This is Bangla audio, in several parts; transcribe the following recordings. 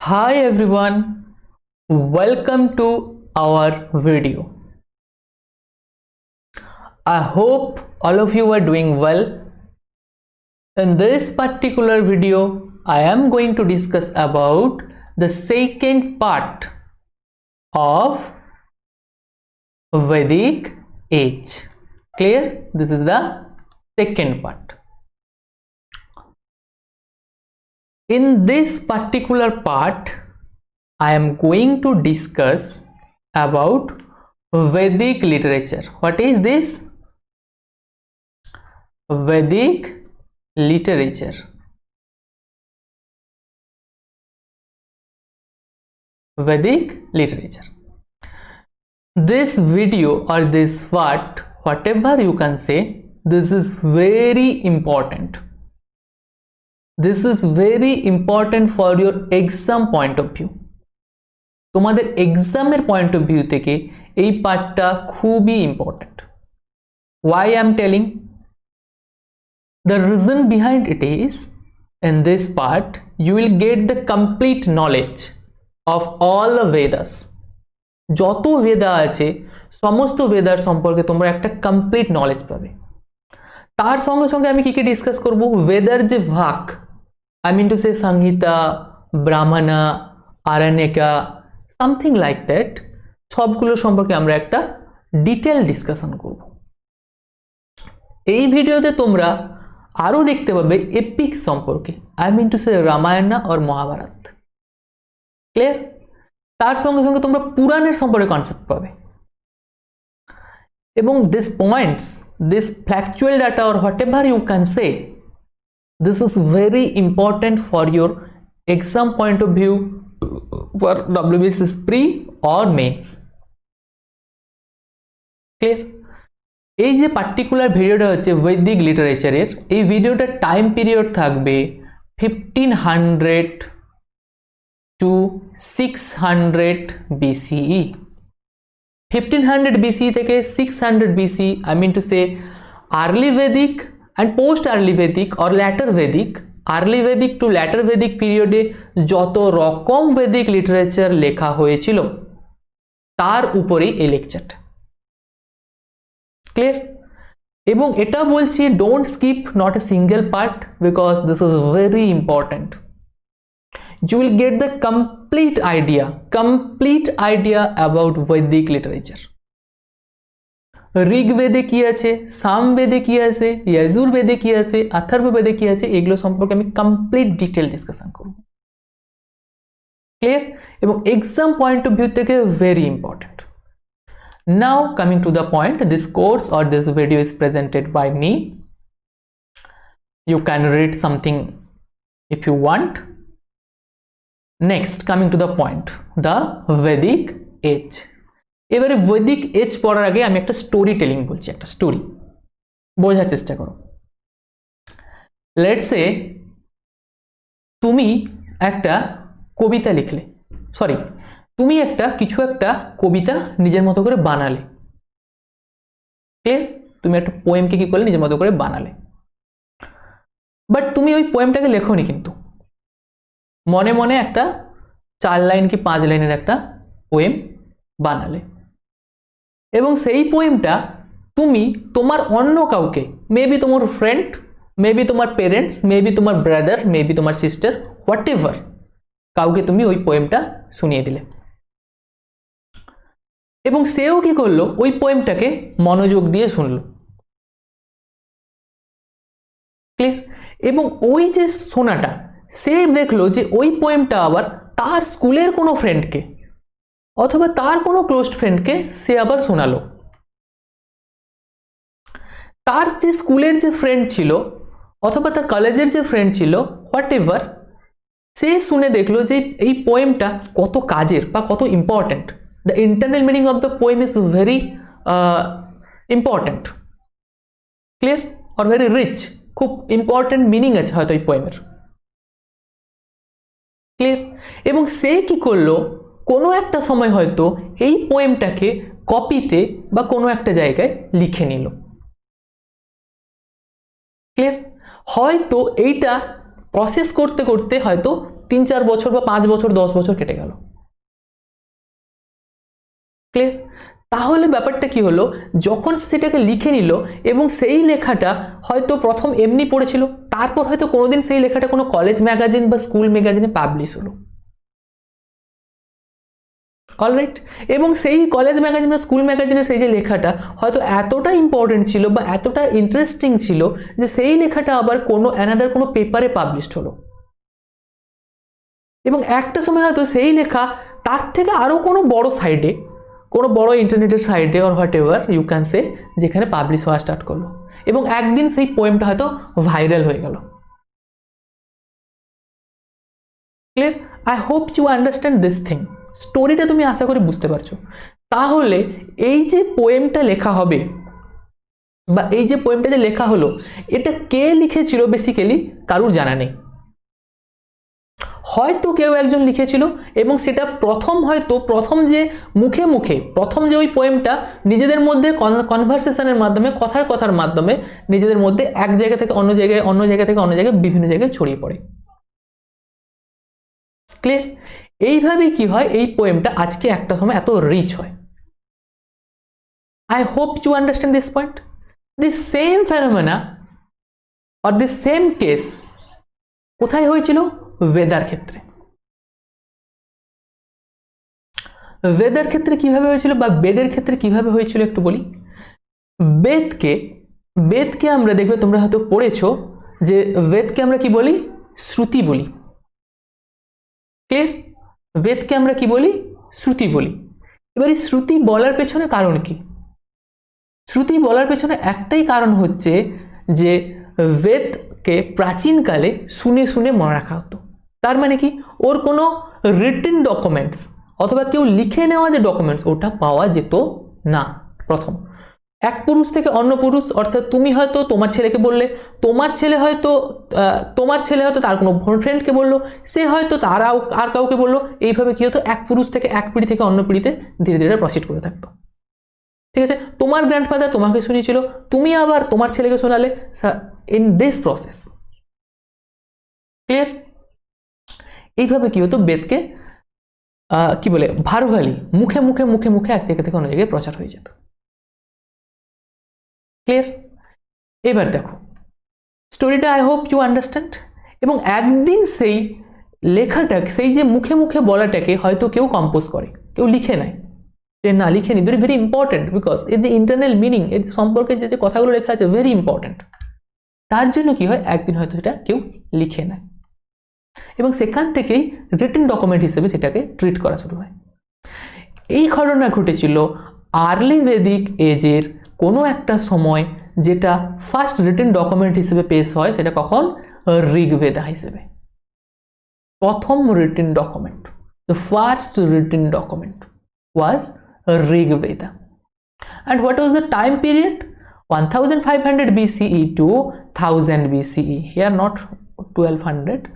Hi everyone, welcome to our video. I hope all of you are doing well. In this particular video, I am going to discuss about the second part of Vedic age. Clear? This is the second part. In this particular part, I am going to discuss about Vedic literature. What is this? Vedic literature. Vedic literature. This video or this whatever you can say, this is very important. This is very important for your exam point of view. তোমাদের এক্সামের পয়েন্ট অফ ভিউ থেকে এই পার্টটা খুবই important. Why I am telling? The reason behind it is, in this part you will get the complete knowledge of all the Vedas. যত বেদা আছে সমস্ত বেদার সম্পর্কে তোমরা একটা কমপ্লিট নলেজ পাবে. তার সঙ্গে সঙ্গে আমি কি কি ডিসকাস করব, বেদার যে ভাগ, I mean to say Samhita, Brahmana, Aranyaka, something like that, সবগুলো সম্পর্কে আমরা একটা ডিটেল ডিসকাশন করব. এই ভিডিওতে তোমরা আরো দেখতে পাবে এপিক সম্পর্কে, I mean to say Ramayana আর মহাভারত. ক্লিয়ার? তার সঙ্গে সঙ্গে তোমরা পুরাণের সম্পর্কে কনসেপ্ট পাবে. এবং this points, this factual data or whatever you can say, this is very important for your exam point of view for WBCS pre or mains. Clear? এই যে পার্টিকুলার ভিডিওটা হচ্ছে বৈদিক লিটারেচারের, এই ভিডিওটার টাইম পিরিয়ড থাকবে 1500 to 600 BCE. 1500 BCE থেকে 600 BCE, I mean to say early Vedic and post early Vedic or later Vedic, early Vedic to later Vedic period-এ যত রকম Vedic literature লেখা হয়েছিল তার উপরেই এই লেকচারটা. ক্লিয়ার? এবং এটা বলছি, don't skip not a single part, because this is very important. You will get the complete idea about Vedic literature. ঋগ্বেদে কি আছে, সামবেদে কি আছে, যজুর্বেদে কি আছে, অথর্ববেদে কি আছে, এগুলো সম্পর্কে আমি কমপ্লিট ডিটেল ডিসকাশন করব. ক্লিয়ার? এবং এক্সাম পয়েন্ট অফ ভিউ থেকে very important. Now coming to the point, this course or this video is presented by me. You can read something if you want. Next, coming to the point, the Vedic age. এবারে বৈদিক এজ পড়ার আগে আমি একটা স্টোরি টেলিং বলছি, একটা স্টোরি বোঝার চেষ্টা করো. লেটস সে তুমি একটা কবিতা লিখলে, সরি তুমি কিছু একটা কবিতা নিজের মতো করে বানালে. তুমি একটা পোয়েমকে কি করলে, নিজের মতো করে বানালে. বাট তুমি ওই পোয়েমটাকে লেখোনি, কিন্তু মনে মনে একটা 4 লাইন কি 5 লাইনের একটা পোয়েম বানালে. এবং সেই পোয়েমটা তুমি তোমার অন্য কাউকে, মেবি তোমার ফ্রেন্ড, মেবি তোমার পেরেন্টস, মেবি তোমার ব্রাদার, মেবি তোমার সিস্টার, হোয়াট এভার, কাউকে তুমি ওই পোয়েমটা শুনিয়ে দিলে. এবং সেও কি করলো, ওই পোয়েমটাকে মনোযোগ দিয়ে শুনলো. ক্লিয়ার? এবং ওই যে শোনাটা, সে দেখলো যে ওই পোয়েমটা আবার তার স্কুলের কোনো ফ্রেন্ডকে অথবা তার কোনো ক্লোজ ফ্রেন্ডকে সে আবার শোনালো. তার যে স্কুলের যে ফ্রেন্ড ছিল অথবা তার কলেজের যে ফ্রেন্ড ছিল, হোয়াট এভার, সে শুনে দেখলো যে এই পোয়েমটা কত কাজের বা কত important. The internal meaning of the poem is very important. Clear? Or very rich. খুব ইম্পর্টেন্ট মিনিং আছে হয়তো এই পোয়েমের. ক্লিয়ার? এবং সে কি করলো, কোনো একটা সময় হয়তো এই পোয়েমটাকে কপিতে বা কোনো একটা জায়গায় লিখে নিল. ক্লিয়ার? হয়তো এইটা প্রসেস করতে করতে হয়তো 3-4 বছর বা 5 বছর 10 বছর কেটে গেল। ক্লিয়ার? তাহলে ব্যাপারটা কি হলো, যখন সেটাকে লিখে নিল এবং সেই লেখাটা হয়তো প্রথম এমনি পড়েছিল, তারপর হয়তো কোনোদিন সেই লেখাটা কোনো কলেজ ম্যাগাজিন বা স্কুল ম্যাগাজিনে পাবলিশ হলো। অলরাইট, এবং সেই কলেজ ম্যাগাজিন বা স্কুল ম্যাগাজিনের সেই যে লেখাটা হয়তো এতটা ইম্পর্টেন্ট ছিল বা এতটা ইন্টারেস্টিং ছিল যে সেই লেখাটা আবার কোনো অ্যানাদার কোনো পেপারে পাবলিশড হলো, এবং একটা সময় হয়তো সেই লেখা তার থেকে আরও কোনো বড় সাইডে, কোনো বড় ইন্টারনেটের সাইডে or whatever you can say, যেখানে পাবলিশ হওয়া স্টার্ট করলো, এবং একদিন সেই পোয়েমটা হয়তো ভাইরাল হয়ে গেল। Clear? I hope you understand this thing. স্টোরিটা তুমি আশা করি বুঝতে পারছো। তাহলে এই যে পোয়েমটা লেখা হবে বা এই যে পোয়েমটা যে লেখা হলো, এটা কে লিখেছিল বেসিক্যালি কারুর জানা নেই। হয়তো কেউ একজন লিখেছিল এবং সেটা প্রথম যে মুখে মুখে প্রথম যে ওই পোয়েমটা নিজেদের মধ্যে কনভারসেশনের মাধ্যমে, কথার মাধ্যমে নিজেদের মধ্যে এক জায়গা থেকে অন্য জায়গায়, অন্য জায়গা থেকে অন্য জায়গায়, বিভিন্ন জায়গায় ছড়িয়ে পড়ে। ক্লিয়ার? এইভাবে কি হয়, এই পোয়েমটা আজকে একটা সময় এত রিচ হয়। I hope you understand this point. The same phenomena or the same case কোথায় হয়েছিল? বেদার ক্ষেত্রে। বেদের ক্ষেত্রে কিভাবে হয়েছিল বা বেদের ক্ষেত্রে কিভাবে হয়েছিল একটু বলি। বেদকে আমরা দেখবে, তোমরা হয়তো পড়েছো যে বেদকে আমরা কি বলি? শ্রুতি বলি। ক্লিয়ার? বেদকে আমরা কি বলি? শ্রুতি বলি। এবার এই শ্রুতি বলার পেছনে কারণ কি? শ্রুতি বলার পেছনে একটাই কারণ হচ্ছে যে বেদকে প্রাচীনকালে শুনে শুনে মনে রাখা হতো। তার মানে কি, ওর কোনো রিটেন ডকুমেন্টস অথবা কেউ লিখে নেওয়া যে ডকুমেন্টস, ওটা পাওয়া যেত না। প্রথম, এক পুরুষ থেকে অন্য পুরুষ, অর্থাৎ তুমি হয়তো তোমার ছেলেকে বললে, তোমার ছেলে হয়তো তার কোনো ফ্রেন্ডকে বললো, সে হয়তো তারা আর কাউকে বললো, এইভাবে কি হতো, এক পুরুষ থেকে এক পিঢ়ি থেকে অন্য পিঢ়িতে ধীরে ধীরে প্রসিড করে থাকতো। ঠিক আছে, তোমার গ্র্যান্ডফাদার তোমাকে শুনিয়েছিল, তুমি আবার তোমার ছেলেকে শোনালে, ইন দিস প্রসেস। ক্লিয়ার? এইভাবে কি হতো, বেদকে কি বলে, ভার্বালি, মুখে মুখে মুখে মুখে এক জায়গা থেকে অন্য জায়গায় প্রচার হয়ে যেত। ক্লিয়ার? এবার দেখো স্টোরিটা, আই হোপ ইউ আন্ডারস্ট্যান্ড। এবং একদিন সেই লেখাটা, সেই যে মুখে মুখে বলাটাকে হয়তো কেউ কম্পোজ করে, কেউ লিখে নেয়, যে না লিখে নি, ভেরি ইম্পর্টেন্ট, বিকজ এর যে ইন্টারনাল মিনিং, এর সম্পর্কে যে কথাগুলো লেখা আছে ভেরি ইম্পর্টেন্ট। তার জন্য কি হয়, একদিন হয়তো সেটা কেউ লিখে নেয় এবং সেখান থেকেই রিটেন ডকুমেন্ট হিসেবে সেটাকে ট্রিট করা শুরু হয়। এই ঘটনা ঘটেছিল আর্লি বেদিক এজের কোনো একটা সময়, যেটা ফার্স্ট রিটেন ডকুমেন্ট হিসেবে পেশ হয়, সেটা কখন? ঋগ্বেদা হিসেবে। প্রথম written document, the first written document was Rigveda. And what was the time period? 1500 BCE to 1000 BCE. Here not 1200,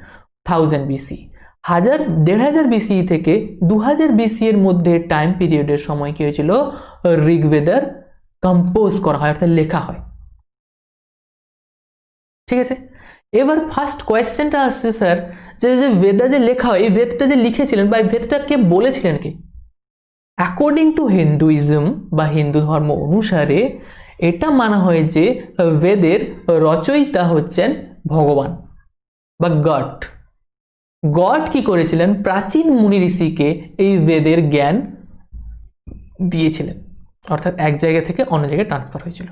1000 BCE. 1500 BCE থেকে 2000 BCE এর মধ্যে টাইম পিরিয়ডের সময় কি হয়েছিল? ঋগ্বেদার কম্পোজ করা হয়, অর্থাৎ লেখা হয়। ঠিক আছে, এবার ফার্স্ট কোয়েশ্চেনটা আসছে, স্যার যে বেদা যে লেখা হয়, এই বেদটা যে লিখেছিলেন বা এই বেদটা কে বলেছিলেন কে? অ্যাকর্ডিং টু হিন্দুইজম বা হিন্দু ধর্ম অনুসারে এটা মানা হয় যে বেদের রচয়িতা হচ্ছেন ভগবান বা গড। গড কি করেছিলেন? প্রাচীন মুনি ঋষিকে এই বেদের জ্ঞান দিয়েছিলেন, অর্থাৎ এক জায়গা থেকে অন্য জায়গায় ট্রান্সফার হয়েছিল,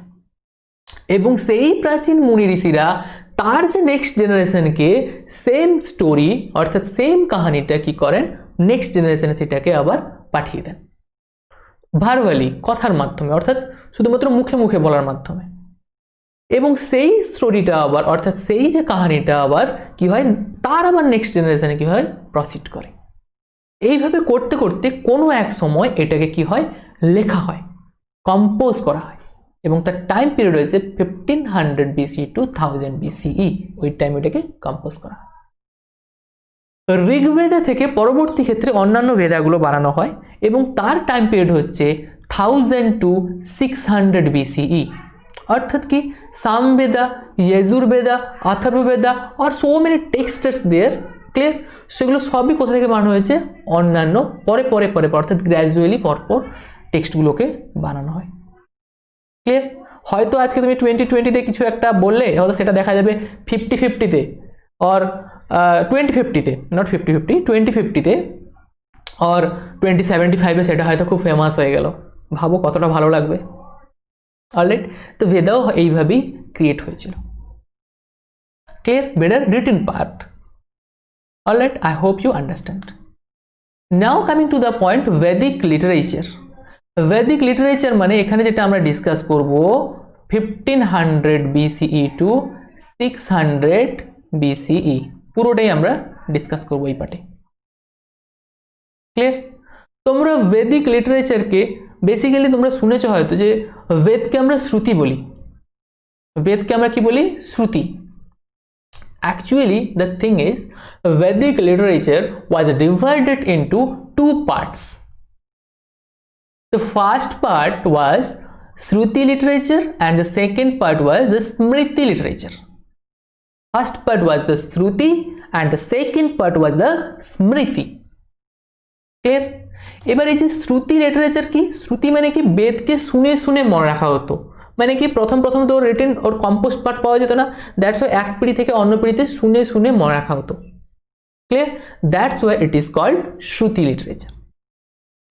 এবং সেই প্রাচীন মুনি ঋষিরা তার যে নেক্সট জেনারেশনকে সেম স্টোরি অর্থাৎ সেম কাহিনীটা কি করেন, নেক্সট জেনারেশনে সেটাকে আবার পাঠিয়ে দেন ভার্বালি, কথার মাধ্যমে, অর্থাৎ শুধুমাত্র মুখে মুখে বলার মাধ্যমে। এবং সেই স্টোরিটা আবার, অর্থাৎ সেই যে কাহিনীটা আবার কি হয়, তার আবার নেক্সট জেনারেশনে কি হয়, প্রসিড করে। এইভাবে করতে করতে কোনো এক সময় এটাকে কি হয়, লেখা হয়, কম্পোজ করা হয়, এবং তার টাইম পিরিয়ড হয়েছে 1500 BCE to 1000 BCE। ওই টাইম এটাকে কম্পোজ করা হয়। ঋগ্বেদা থেকে পরবর্তী ক্ষেত্রে অন্যান্য বেদাগুলো বানানো হয় এবং তার টাইম পিরিয়ড হচ্ছে 1000 to 600 BCE। অর্থাৎ কি, Samaveda, Yajurveda, Atharvaveda, or so many texts there, clear, সেগুলো সবই কোথা থেকে বানানো হয়েছে? অন্যান্য পরে পরে পরে অর্থাৎ গ্র্যাজুয়ালি পরপর টেক্সটগুলোকে বানানো হয়। ক্লিয়ার? হয়তো আজকে তুমি 2020-তে কিছু একটা বললে, হয়তো সেটা দেখা যাবে 50-50-তে অর 2050-তে, নট 50-50, 2050-তে অর 2075-এ সেটা হয়তো খুব ফেমাস হয়ে গেল। ভাবো কতটা ভালো লাগবে। অলরাইট, তো ভেদাও এইভাবেই ক্রিয়েট হয়েছিল। Clear? Better written part. Alright, I hope you understand. Now coming to the point, Vedic literature. Vedic literature মানে এখানে যেটা আমরা ডিসকাস করব 1500 BCE টু 600 BCE, পুরোটাই আমরা ডিসকাস করব এই পার্টে। ক্লিয়ার? তোমরা ভেদিক লিটারেচারকে বেসিক্যালি তোমরা শুনেছো হয়তো যে বেদকে আমরা শ্রুতি বলি। বেদকে আমরা কি বলি? শ্রুতি। Actually, the thing is, Vedic literature was divided into two parts. The first part was Shruti literature and the second part was the Smriti literature. First part was the Shruti and the second part was the Smriti. Clear? এবার এই যে শ্রুতি লিটারেচার কি? শ্রুতি মানে কি? বেদকে শুনে শুনে মনে রাখা হতো। মানে কি প্রথম তো রিটেন ওর কম্পোস্ট পার্ট পাওয়া যেত না, দ্যাটস ওয়াই এক পিড়ি থেকে অন্য পিড়িতে শুনে শুনে মনে রাখা হতো। Clear? That's why it is called shruti literature.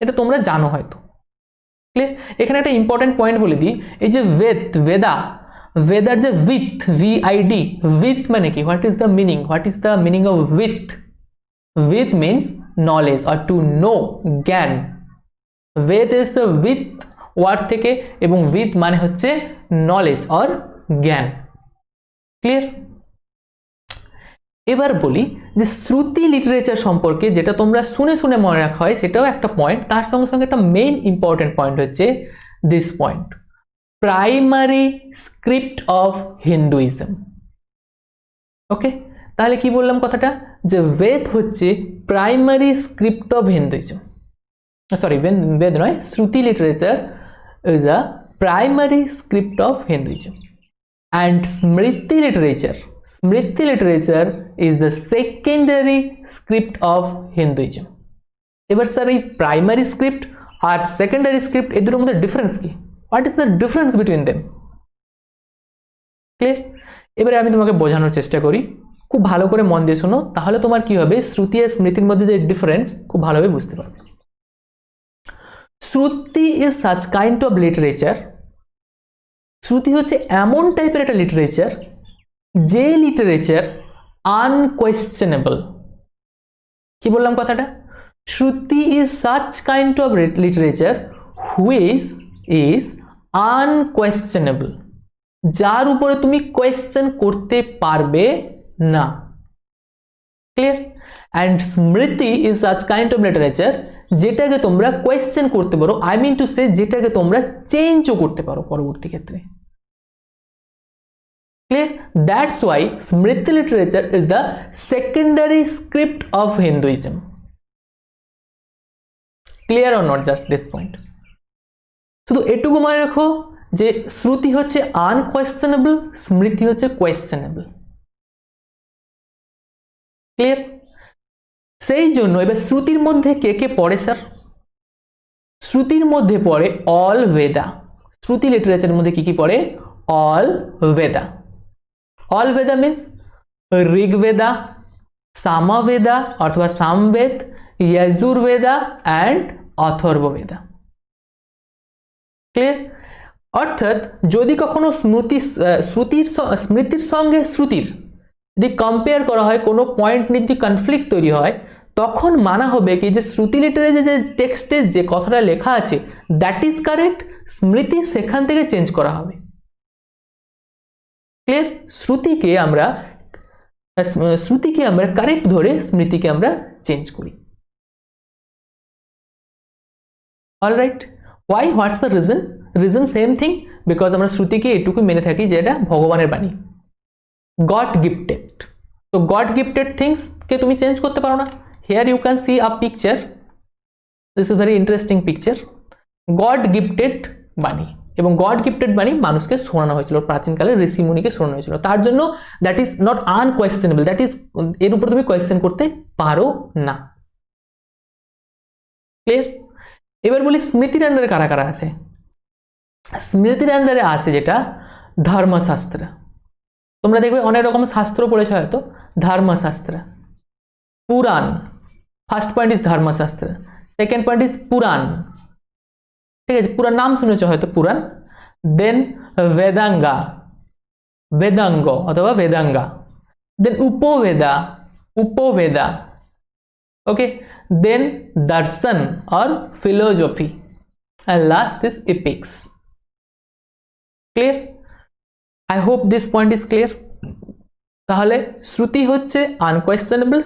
এটা তোমরা জানো হয়তো। ক্লিয়ার? এখানে একটা ইম্পর্টেন্ট পয়েন্ট বলে দিই, এই যে ভেদার যে উইথ, VID, উইথ মানে কি? What is the meaning? What is the meaning of with? With means knowledge or to know, জ্ঞান। বেদ ইজ দ্য উইথ ওয়ার্ড থেকে, এবং উইথ মানে হচ্ছে নলেজ অর জ্ঞান। ক্লিয়ার? এবার বলি যে শ্রুতি লিটারেচার সম্পর্কে, যেটা তোমরা শুনে শুনে মনে রাখা হয়, সেটাও একটা পয়েন্ট। তার সঙ্গে সঙ্গে একটা মেইন ইম্পর্টেন্ট পয়েন্ট হচ্ছে this point, primary script of Hinduism. Okay, তাহলে কি বললাম কথাটা? যে বেদ হচ্ছে primary script of Hinduism. Sorry, Veda নয়, Shruti literature is a primary script of Hinduism, and Smriti literature is the secondary script of Hinduism. এবার স্যার এই প্রাইমারি স্ক্রিপ্ট আর সেকেন্ডারি স্ক্রিপ্ট এই দুটোর মধ্যে ডিফারেন্স কি? What is the difference between them? Clear? এবারে আমি তোমাকে বোঝানোর চেষ্টা করি, খুব ভালো করে মন দিয়ে শোনো, তাহলে তোমার কি হবে শ্রুতি আর স্মৃতির মধ্যে যে ডিফারেন্স খুব ভালোভাবে বুঝতে পারবে। Shruti is such kind of literature, Shruti হচ্ছে এমন টাইপের একটা লিটারেচার যে লিটারেচার আনকোয়েশ্চেনেবল। কি বললাম কথাটা? Shruti is such kind of literature which is unquestionable, যার উপরে তুমি কোয়েশ্চেন করতে পারবে না। Clear? And Smriti is such kind of literature যেটাকে তোমরা কোয়েশ্চেন করতে পারো, আই মিন টু সে যেটাকে তোমরা চেঞ্জও করতে পারো পরবর্তী ক্ষেত্রে। ক্লিয়ার? দ্যাটস ওয়াই স্মৃতি literature is the secondary script of Hinduism. Clear or not just this point? শুধু এটুকু মনে রাখো যে শ্রুতি হচ্ছে আনকোয়েশ্চেনেবল, স্মৃতি হচ্ছে কোয়েশ্চেনেবল। ক্লিয়ার? সেই জন্য এবার শ্রুতির মধ্যে কে কে পড়ে স্যার? শ্রুতির মধ্যে পড়ে অল বেদা। শ্রুতি লিটারেচারের মধ্যে কি কি পড়ে? অল বেদা। অল বেদা মিন্স ঋগ্বেদা, সামবেদা অথবা সামবেদ, যজুর্বেদা অ্যান্ড অথর্ববেদা। ক্লিয়ার? অর্থাৎ যদি কখনো স্মৃতির সঙ্গে শ্রুতির যদি কম্পেয়ার করা হয়, কোনো পয়েন্ট নিয়ে যদি কনফ্লিক্ট তৈরি হয়, তখন মানা হবে কি যে শ্রুতি লিটারেচারে যে টেক্সটে যে কথাটা লেখা আছে দ্যাট ইজ কারেক্ট, স্মৃতি সেখান থেকে চেঞ্জ করা হবে। ক্লিয়ার? শ্রুতিকে আমরা কারেক্ট ধরে স্মৃতিকে আমরা চেঞ্জ করি। Alright, why? What's the reason? Reason same thing, because আমরা শ্রুতিকে এটুকু মেনে থাকি যে এটা ভগবানের বাণী, গড গিফটেড। তো গড গিফটেড থিংস কে তুমি চেঞ্জ করতে পারো না। Here you can see a picture, this is very interesting picture, God gifted বাণী। এবং গড গিফটেড বাণী মানুষকে শোনানো হয়েছিল, প্রাচীনকালে ঋষিমুনিকে শোনানো হয়েছিল। তার জন্য that is not unquestionable, that is এর উপর তুমি কোয়েশ্চেন করতে পারো না। ক্লিয়ার? এবার বলি স্মৃতির আন্ডারে কারা কারা আছে। স্মৃতির আন্ডারে আছে যেটা ধর্মশাস্ত্র। তোমরা দেখবে অনেক রকম শাস্ত্র পড়েছো হয়তো, Dharmashastra. Purana, first point is Dharmashastra, second point is Purana, ঠিক আছে, পুরাণ নাম শুনেছো হয়তো পুরাণ। দেন বেদাঙ্গা, বেদাঙ্গ অথবা বেদাঙ্গা। দেন উপবেদা, উপবেদা, ওকে। দেন দর্শন or philosophy, and last is epics. Clear? I hope this point is clear. তাহলে শ্রুতি হচ্ছে আনকোয়েশ্চেনেবল,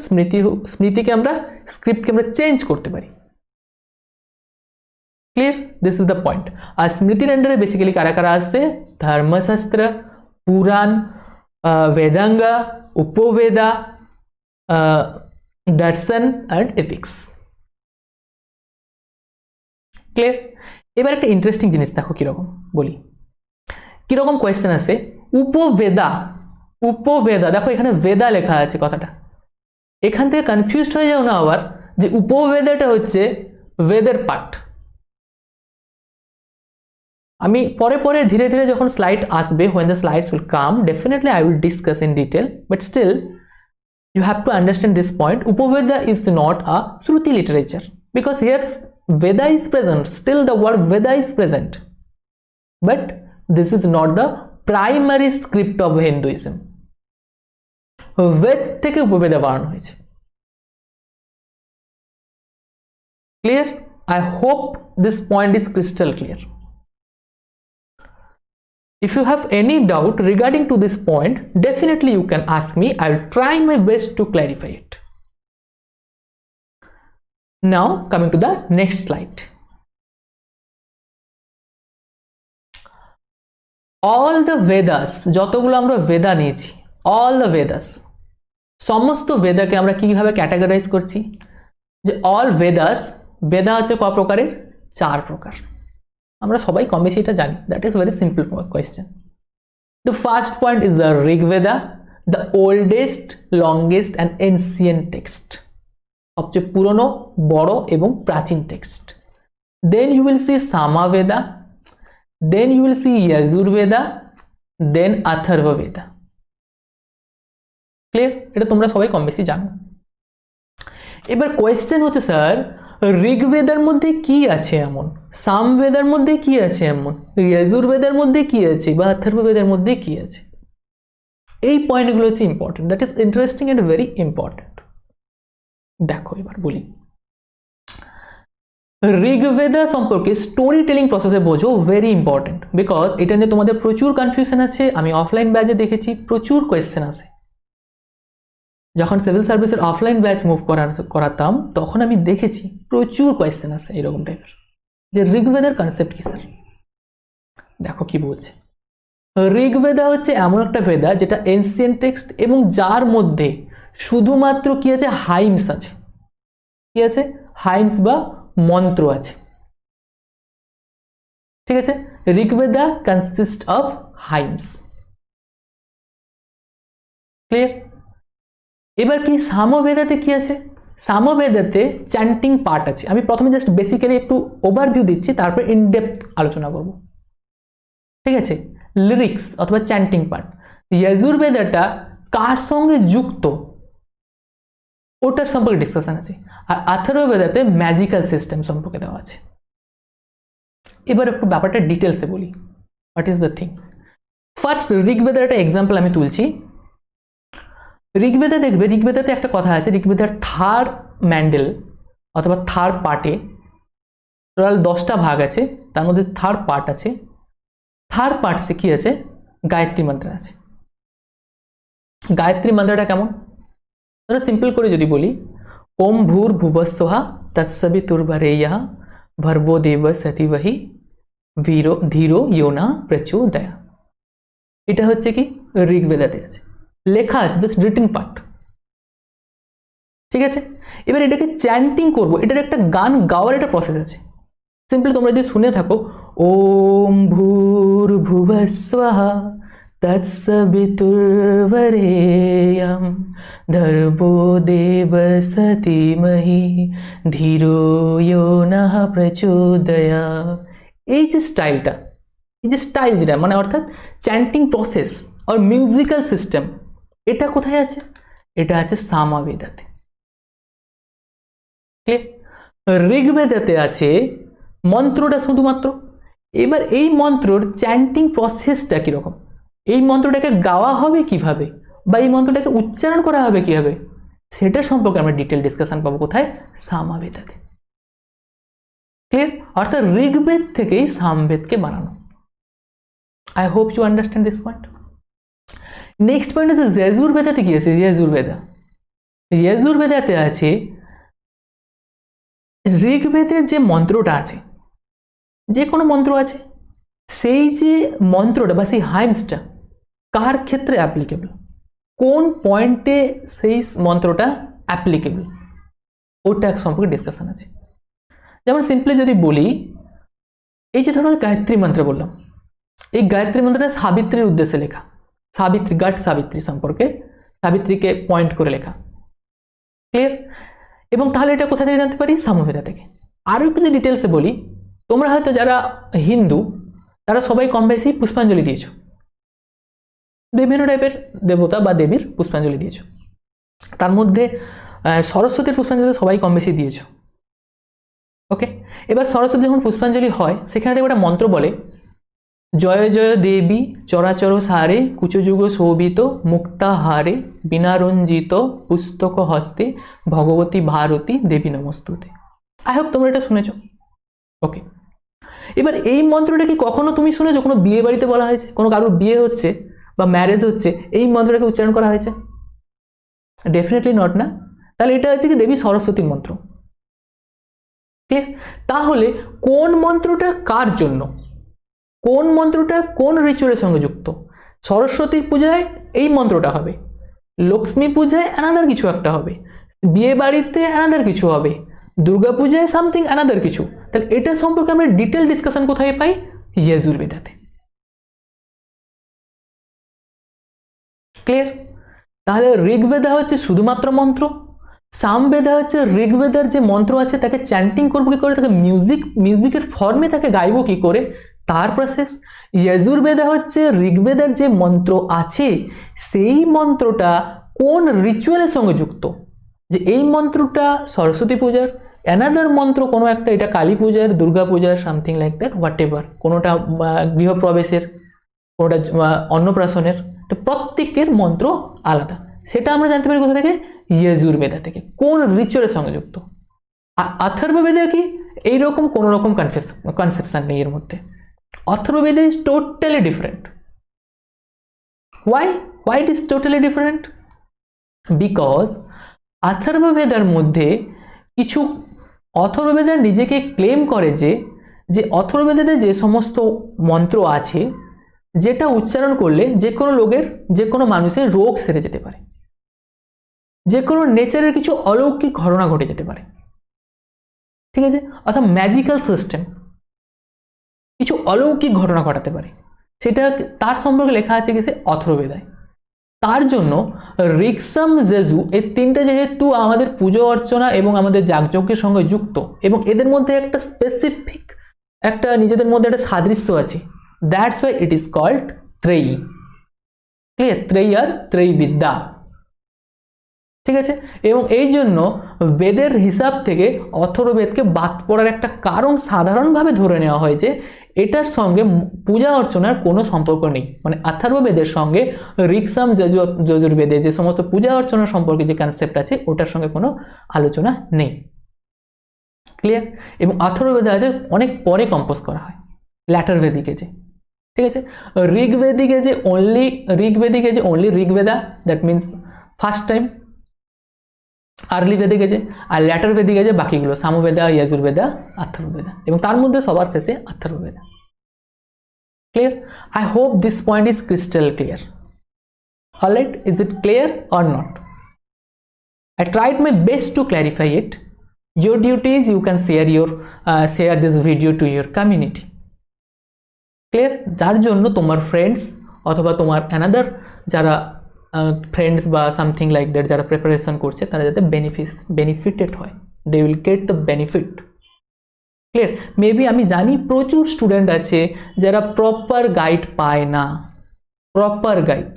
স্মৃতিকে আমরা স্ক্রিপ্টকে আমরা চেঞ্জ করতে পারি। Clear? This is the point. আর স্মৃতির আন্ডারে বেসিক্যালি কারা কারা আসছে? ধর্মশাস্ত্র, পুরাণ, বেদাঙ্গা, উপবেদা, দর্শন অ্যান্ড এপিক্স। ক্লিয়ার? এবার একটা ইন্টারেস্টিং জিনিস দেখো কিরকম বলি, কিরকম কোয়েশ্চেন আছে। উপবেদা, উপবেদা, দেখো এখানে বেদা লেখা আছে কথাটা, এখান থেকে কনফিউজড হয়ে যাও না আবার যে উপবেদাটা হচ্ছে বেদের পাঠ। আমি পরে পরে ধীরে ধীরে যখন স্লাইড আসবে, when the slides will come, definitely I will discuss in detail, but still you have to understand this point. Upaveda is not a Shruti literature, because here Veda is present, still the word Veda is present, but this is not the primary script of Hinduism. Ved থেকে উপবেদা বানানো হয়েছে। Clear? I hope this point is crystal clear. If you have any doubt regarding to this point, definitely you can ask me. I will try my best to clarify it. Now coming to the next slide. All the Vedas, যতগুলো আমরা বেদা নিয়েছি, all the Vedas, সমস্ত বেদাকে আমরা কিভাবে ক্যাটাগরাইজ করছি? যে all Vedas, বেদা হচ্ছে ক প্রকারের? 4 প্রকার। আমরা সবাই কম বেশি এটা জানি, that is very simple question. The first point is the Rigveda, the oldest, longest and ancient text, সবচেয়ে পুরনো, বড় এবং প্রাচীন text. Then you will see Samaveda, then you will see Yajurveda, then Atharvaveda. Clear? এটা তোমরা সবাই কম বেশি জানো। এবার কোয়েশ্চেন হচ্ছে স্যার ঋগ্বেদার মধ্যে কি আছে এমন, সামবেদার মধ্যে কি আছে এমন, যজুর্বেদার মধ্যে কি আছে বা অথর্ববেদার মধ্যে কি আছে? এই পয়েন্টগুলো হচ্ছে important, that is interesting and very important. দেখো এবার বলি, ঋগ্বেদা সম্পর্কে স্টোরি টেলিং প্রসেসে বোঝো, ভেরি ইম্পর্টেন্ট, বিকজ এটা নিয়ে তোমাদের প্রচুর কনফিউশন আছে। আমি অফলাইন ব্যাচে দেখেছি প্রচুর কোয়েশ্চেন আছে। যখন সিভিল সার্ভিসের অফলাইন ব্যাচ মুভ করাতাম তখন আমি দেখেছি প্রচুর কোয়েশ্চেন আছে এরকম টাইপের, যে ঋগ্বেদের কনসেপ্ট কি স্যার। দেখো কি বলছে, ঋগ্বেদা হচ্ছে এমন একটা বেদা যেটা এনসিয়েন্ট টেক্সট এবং যার মধ্যে শুধুমাত্র কি আছে? হাইমস আছে। কি আছে? হাইমস বা মন্ত্র আছে। ঠিক আছে? Rigveda consist of hymns. Clear? এবার কি সামবেদাতে কি আছে? সামবেদাতে চ্যান্টিং পার্ট আছে। আমি প্রথমে জাস্ট বেসিক্যালি একটু ওভারভিউ দিচ্ছি, তারপর ইনডেপথ আলোচনা করব। ঠিক আছে? লিরিক্স অথবা চ্যান্টিং পার্ট। যজুর্বেদাটা কার সঙ্গে যুক্ত ওটার সম্পর্কে ডিসকাশন আছে, আর অথর্ববেদাতে ম্যাজিক্যাল সিস্টেম সম্পর্কে দেওয়া আছে। এবার একটু ব্যাপারটা ডিটেলসে বলি, what is the thing. First ঋগ্বেদার একটা এক্সাম্পল আমি তুলছি। ঋগ্বেদা দেখবে, ঋগ্বেদাতে একটা কথা আছে, ঋগ্বেদার থার্ড ম্যান্ডেল অথবা থার্ড পার্টে টোটাল 10টা ভাগ আছে, তার মধ্যে থার্ড পার্ট আছে। থার্ড পার্টসে কি আছে? গায়ত্রী মন্ত্র আছে। গায়ত্রী মন্ত্রটা কেমন? ধরো সিম্পল করে যদি বলি, ওম ভূর ভুবস্বহা তৎসবিতুর্বরেয়্যঃ ভর্গো দেবস্য ধীমহি ধীরো ইয়ো নঃ প্রচোদয়াৎ। এটা হচ্ছে কি ঋগ্বেদাতে আছে, লেখা আছে, জাস্ট রিটেন পার্ট। ঠিক আছে? এবার এটাকে চ্যান্টিং করবো, এটার একটা গান গাওয়ার একটা প্রসেস আছে। সিম্পলি তোমরা যদি শুনে থাকো, ओम भूर्भुवस्वः तत्सवितुर्वरेण्यं भर्गो देवस्य धीमहि धियो यो नः प्रचोदयात्। এই যে স্টাইলটা, এই যে স্টাইল যেটা মানে অর্থাৎ চ্যান্টিং প্রসেস আর মিউজিক্যাল সিস্টেম, এটা কোথায় আছে? এটা আছে সামবেদাতে। ঋগ্বেদাতে আছে মন্ত্রটা শুধুমাত্র। এবার এই মন্ত্রর চ্যান্টিং প্রসেসটা কীরকম, এই মন্ত্রটাকে গাওয়া হবে কিভাবে বা এই মন্ত্রটাকে উচ্চারণ করা হবে কিভাবে, সেটা সম্পর্কে আমরা ডিটেল ডিসকাশন পাবো কোথায়? সামবেদাতে। ক্লিয়ার? অর্থাৎ ঋগ্বেদ থেকেই সামবেদকে বানানো। I hope you understand this point. Next point আছে যজুর্বেদাতে কি আছে? যজুর্বেদাতে আছে ঋগ্বেদের যে মন্ত্রটা আছে, যে কোনো মন্ত্র আছে, সেই যে মন্ত্রটা বা সেই হাইমসটা কার ক্ষেত্রে অ্যাপ্লিকেবল, কোন পয়েন্টে সেই মন্ত্রটা অ্যাপ্লিকেবল, ওটা সম্পর্কে ডিসকাশন আছে। যেমন সিম্পলি যদি বলি, এই যে ধরো গায়ত্রী মন্ত্র বললাম, এই গায়ত্রী মন্ত্রটা সাবিত্রীর উদ্দেশ্যে লেখা, সাবিত্রী, গড সাবিত্রী সম্পর্কে, সাবিত্রীকে পয়েন্ট করে লেখা। ক্লিয়ার? এবং তাহলে এটা কোথা থেকে জানতে পারি? সামবেদা থেকে। আরও একটু যদি ডিটেলসে বলি, তোমরা হয়তো যারা হিন্দু তারা সবাই কম বেশি পুষ্পাঞ্জলি দিয়েছো, বিভিন্ন টাইপের দেবতা বা দেবীর পুষ্পাঞ্জলি দিয়েছো। তার মধ্যে সরস্বতীর পুষ্পাঞ্জলি সবাই কম বেশি দিয়েছো। ওকে, এবার সরস্বতী যখন পুষ্পাঞ্জলি হয়, সেখানে দেখো একটা মন্ত্র বলে, জয় জয় দেবী চরাচর সারে কুচযুগ শোভিত মুক্তাহারে বিনারঞ্জিত পুস্তক হস্তে ভগবতী ভারতী দেবী নমস্তুতে। আই হোপ তোমরা এটা শুনেছ। ওকে, এবার এই মন্ত্রটা কি কখনো তুমি শুনেছো কোনো বিয়ে বাড়িতে বলা হয়েছে, কোনো কারোর বিয়ে হচ্ছে বা ম্যারেজ হচ্ছে, এই মন্ত্রটাকে উচ্চারণ করা হয়েছে? ডেফিনেটলি নট না। তাহলে এটা হচ্ছে কি দেবী সরস্বতীর মন্ত্র। ক্লিয়ার? তাহলে কোন মন্ত্রটা কার জন্য, কোন মন্ত্রটা কোন রিচুয়ালের সঙ্গে যুক্ত? সরস্বতীর পূজায় এই মন্ত্রটা হবে, লক্ষ্মী পূজায় অ্যানাদার কিছু একটা হবে, বিয়ে বাড়িতে অ্যানাদার কিছু হবে, দুর্গা পূজায় সামথিং অ্যানাদার কিছু। তাহলে এটা সম্পর্কে আমরা ডিটেল ডিসকাশন কোথায় পাই? যজুর্বেদাতে। ক্লিয়ার? তাহলে ঋগ্বেদা হচ্ছে শুধুমাত্র মন্ত্র, সামবেদা হচ্ছে ঋগ্বেদার যে মন্ত্র আছে তাকে চ্যান্টিং করবো কি করে, তাকে মিউজিকের ফর্মে তাকে গাইবো কি করে, তার প্রসেস। যজুর্বেদা হচ্ছে ঋগ্বেদার যে মন্ত্র আছে সেই মন্ত্রটা কোন রিচুয়ালের সঙ্গে যুক্ত, যে এই মন্ত্রটা সরস্বতী পূজার, অ্যানাদার মন্ত্র কোনো একটা এটা কালী পূজার, দুর্গা পূজার, something like that, what ever, কোনোটা গৃহপ্রবেশের, কোনোটা অন্নপ্রাশনের, প্রত্যেকের মন্ত্র আলাদা। সেটা আমরা জানতে পারি কোথা থেকে? যজুর্বেদা থেকে, কোন রিচুয়ালের সঙ্গে যুক্ত। আর অথর্ববেদে কি এইরকম কোনো রকম কনসেপশন নেই এর মধ্যে। অথর্ববেদে is totally different. Why it is totally different? Because অথর্ববেদার মধ্যে কিছু, অথর্ববেদা নিজেকে ক্লেম করে যে অথর্ববেদে যে সমস্ত মন্ত্র আছে যেটা উচ্চারণ করলে যে কোনো লোকের, যে কোনো মানুষের রোগ সেরে যেতে পারে, যে কোনো নেচারের কিছু অলৌকিক ঘটনা ঘটে যেতে পারে। ঠিক আছে? অর্থাৎ ম্যাজিক্যাল সিস্টেম কিছু অলৌকিক ঘটনা ঘটাতে পারে, সেটা তার সম্পর্কে লেখা আছে কি সে অথর্ববেদায়। তার জন্য ঋক্সাম যজু এই তিনটে যেহেতু আমাদের পুজো অর্চনা এবং আমাদের যাগযজ্ঞের সঙ্গে যুক্ত এবং এদের মধ্যে একটা স্পেসিফিক একটা নিজেদের মধ্যে একটা সাদৃশ্য আছে, that's why it is called Trayi. Clear? Trayi আর ত্রেয়ী বিদ্যা। ঠিক আছে? এবং এই জন্য বেদের হিসাব থেকে অথর্ববেদকে বাদ পড়ার একটা কারণ সাধারণভাবে ধরে নেওয়া হয়েছে, এটার সঙ্গে পূজা অর্চনার কোনো সম্পর্ক নেই। মানে অথর্ববেদের সঙ্গে ঋক্সাম যজুর্বেদে যে সমস্ত পূজা অর্চনা সম্পর্কে যে কনসেপ্ট আছে ওটার সঙ্গে কোনো আলোচনা নেই। ক্লিয়ার? এবং অথর্ববেদে আছে অনেক পরে কম্পোজ করা হয়, ল্যাটার ভেদিক এজে। ঠিক আছে? ঋগ্বেদিকে যে only Rigveda, that means first time, early বেদে গেছে, আর ল্যাটার বেদে গেছে বাকিগুলো সামবেদা, যজুর্বেদা, অথর্ববেদা, এবং তার মধ্যে সবার শেষে Atharvaveda. Clear? I hope this point is crystal clear. Alright, is it clear or not? I tried my best to clarify it. Your duty is you can share this video to your community. Clear? যার জন্য তোমার ফ্রেন্ডস অথবা তোমার অ্যানাদার যারা ফ্রেন্ডস বা সামথিং লাইক দ্যাট যারা প্রিপারেশন করছে তারা যাতে বেনিফিটেড হয়, they will get the benefit. Clear? Maybe আমি জানি প্রচুর স্টুডেন্ট আছে যারা প্রপার গাইড পায় না, প্রপার গাইড,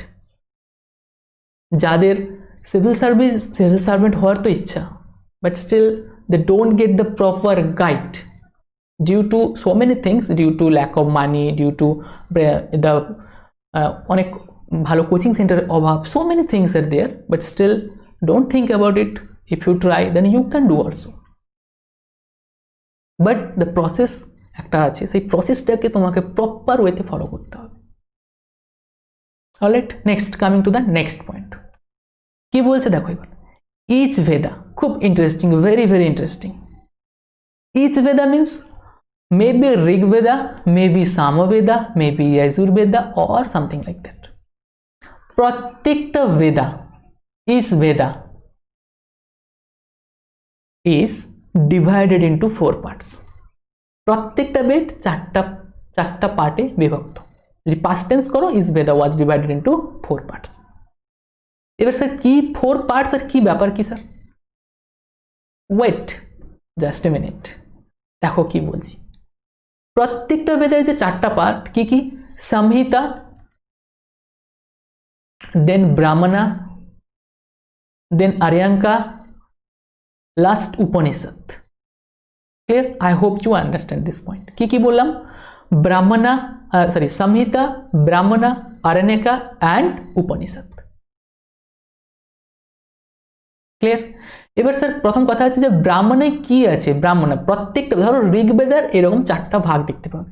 যাদের সিভিল সার্ভেন্ট হওয়ার তো ইচ্ছা, but still they don't get the proper guide due to so many things, due to lack of money, due to the অনেক ভালো কোচিং সেন্টার অভাব, so many things are there, but still don't think about it. If you try then you can do also, but the process একটা আছে, সেই প্রসেসটাকে তোমাকে প্রপার ওয়েতে ফলো করতে হবে। Alright, next coming to the next point, কি বলছে দেখো এবার। ইচ ভেদা, খুব interesting, very very interesting. Each Veda means maybe Rig Veda, maybe Samaveda, maybe Yajur Veda or something like that. Pratyekta Veda is divided into 4 parts. Pratyekta Ved চারটা পার্টে বিভক্ত। যদি past tense করো, is Veda was divided into 4 parts. এবার স্যার কি 4 parts আর কি ব্যাপার কি sir? Wait just a minute, দেখো কি বলছি। প্রত্যেকটা বেদের যে চারটা পার্ট কি কি? Samhita, then Brahmana, then Aranyaka, last Upanishad. Clear? I hope you understand this point. কি কি বললাম? Brahmana, sorry, Samhita, Brahmana, Aranyaka and Upanishad. Clear? এবার স্যার প্রথম কথা হচ্ছে যে ব্রাহ্মণে কি আছে? ব্রাহ্মণে প্রত্যেকটা, ধরো ঋগ্বেদের এরকম চারটা ভাগ দেখতে পাবে।